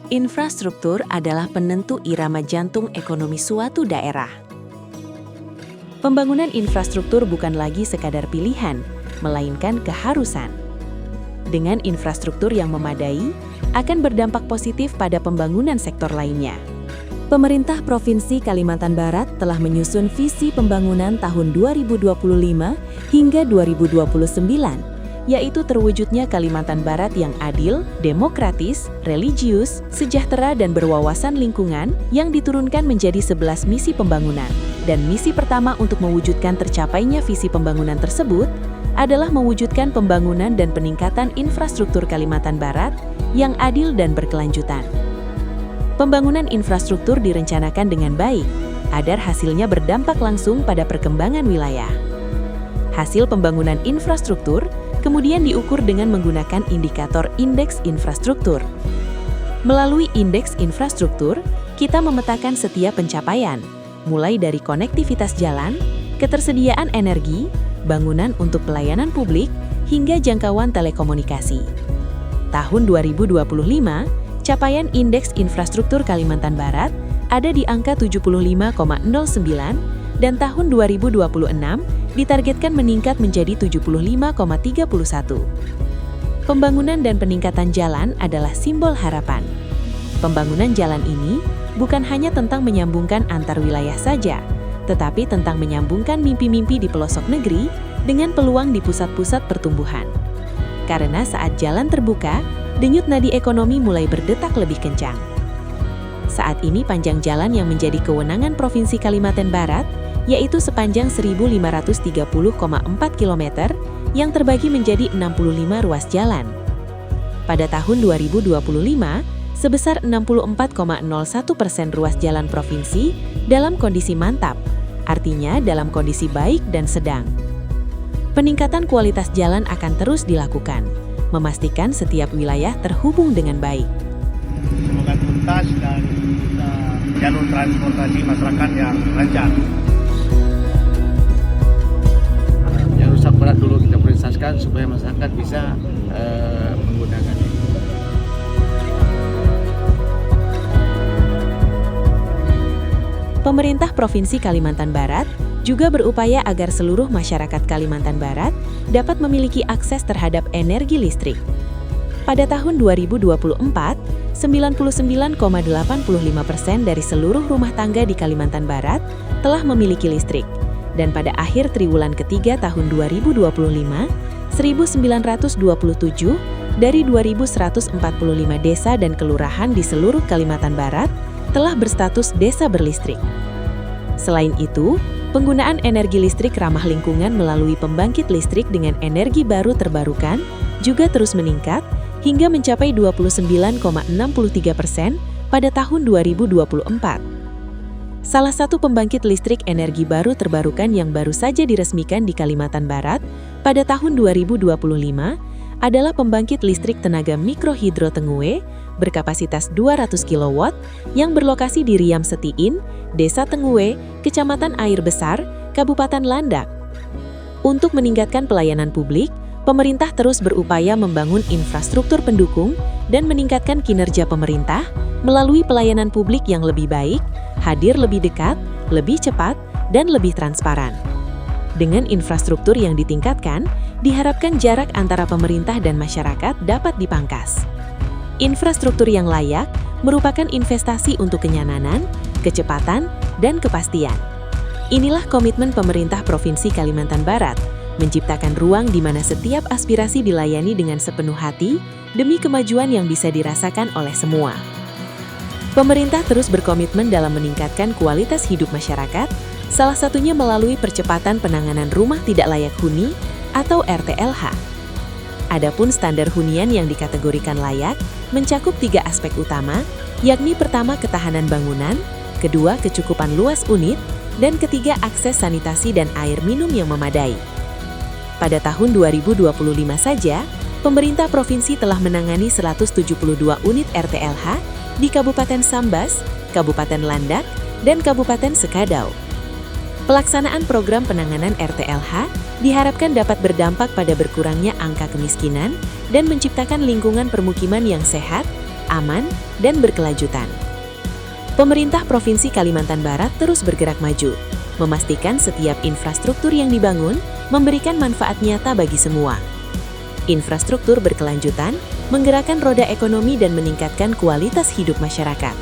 Infrastruktur adalah penentu irama jantung ekonomi suatu daerah. Pembangunan infrastruktur bukan lagi sekadar pilihan, melainkan keharusan. Dengan infrastruktur yang memadai, akan berdampak positif pada pembangunan sektor lainnya. Pemerintah Provinsi Kalimantan Barat telah menyusun visi pembangunan tahun 2025 hingga 2029, yaitu terwujudnya Kalimantan Barat yang adil, demokratis, religius, sejahtera dan berwawasan lingkungan yang diturunkan menjadi 11 misi pembangunan. Dan misi pertama untuk mewujudkan tercapainya visi pembangunan tersebut adalah mewujudkan pembangunan dan peningkatan infrastruktur Kalimantan Barat yang adil dan berkelanjutan. Pembangunan infrastruktur direncanakan dengan baik, agar hasilnya berdampak langsung pada perkembangan wilayah. Hasil pembangunan infrastruktur kemudian diukur dengan menggunakan indikator indeks infrastruktur. Melalui indeks infrastruktur, kita memetakan setiap pencapaian, mulai dari konektivitas jalan, ketersediaan energi, bangunan untuk pelayanan publik, hingga jangkauan telekomunikasi. Tahun 2025, capaian indeks infrastruktur Kalimantan Barat ada di angka 75,09 dan tahun 2026 ditargetkan meningkat menjadi 75,31. Pembangunan dan peningkatan jalan adalah simbol harapan. Pembangunan jalan ini bukan hanya tentang menyambungkan antar wilayah saja, tetapi tentang menyambungkan mimpi-mimpi di pelosok negeri dengan peluang di pusat-pusat pertumbuhan. Karena saat jalan terbuka, denyut nadi ekonomi mulai berdetak lebih kencang. Saat ini panjang jalan yang menjadi kewenangan Provinsi Kalimantan Barat yaitu sepanjang 1.530,4 km yang terbagi menjadi 65 ruas jalan. Pada tahun 2025, sebesar 64,01% ruas jalan provinsi dalam kondisi mantap, artinya dalam kondisi baik dan sedang. Peningkatan kualitas jalan akan terus dilakukan, memastikan setiap wilayah terhubung dengan baik. Semoga tuntas dan jalur transportasi masyarakat yang lancar. Yang rusak berat dulu kita prioritaskan supaya masyarakat bisa menggunakannya. Pemerintah Provinsi Kalimantan Barat juga berupaya agar seluruh masyarakat Kalimantan Barat dapat memiliki akses terhadap energi listrik. Pada tahun 2024, 99,85% dari seluruh rumah tangga di Kalimantan Barat telah memiliki listrik. Dan pada akhir triwulan ketiga tahun 2025, 1.927 dari 2.145 desa dan kelurahan di seluruh Kalimantan Barat telah berstatus desa berlistrik. Selain itu, penggunaan energi listrik ramah lingkungan melalui pembangkit listrik dengan energi baru terbarukan juga terus meningkat hingga mencapai 29,63% pada tahun 2024. Salah satu pembangkit listrik energi baru terbarukan yang baru saja diresmikan di Kalimantan Barat pada tahun 2025 adalah pembangkit listrik tenaga mikrohidro Tengue berkapasitas 200 kW yang berlokasi di Riam Setiin, Desa Tengue, Kecamatan Air Besar, Kabupaten Landak. Untuk meningkatkan pelayanan publik, pemerintah terus berupaya membangun infrastruktur pendukung dan meningkatkan kinerja pemerintah melalui pelayanan publik yang lebih baik, hadir lebih dekat, lebih cepat, dan lebih transparan. Dengan infrastruktur yang ditingkatkan, diharapkan jarak antara pemerintah dan masyarakat dapat dipangkas. Infrastruktur yang layak merupakan investasi untuk kenyamanan, kecepatan, dan kepastian. Inilah komitmen pemerintah Provinsi Kalimantan Barat, menciptakan ruang di mana setiap aspirasi dilayani dengan sepenuh hati demi kemajuan yang bisa dirasakan oleh semua. Pemerintah terus berkomitmen dalam meningkatkan kualitas hidup masyarakat, salah satunya melalui percepatan penanganan rumah tidak layak huni atau RTLH. Adapun standar hunian yang dikategorikan layak mencakup 3 aspek utama, yakni pertama ketahanan bangunan, kedua kecukupan luas unit, dan ketiga akses sanitasi dan air minum yang memadai. Pada tahun 2025 saja, pemerintah provinsi telah menangani 172 unit RTLH di Kabupaten Sambas, Kabupaten Landak, dan Kabupaten Sekadau. Pelaksanaan program penanganan RTLH diharapkan dapat berdampak pada berkurangnya angka kemiskinan dan menciptakan lingkungan permukiman yang sehat, aman, dan berkelanjutan. Pemerintah Provinsi Kalimantan Barat terus bergerak maju, memastikan setiap infrastruktur yang dibangun memberikan manfaat nyata bagi semua. Infrastruktur berkelanjutan menggerakkan roda ekonomi dan meningkatkan kualitas hidup masyarakat.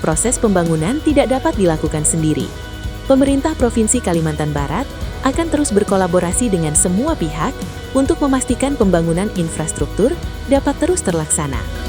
Proses pembangunan tidak dapat dilakukan sendiri. Pemerintah Provinsi Kalimantan Barat akan terus berkolaborasi dengan semua pihak untuk memastikan pembangunan infrastruktur dapat terus terlaksana.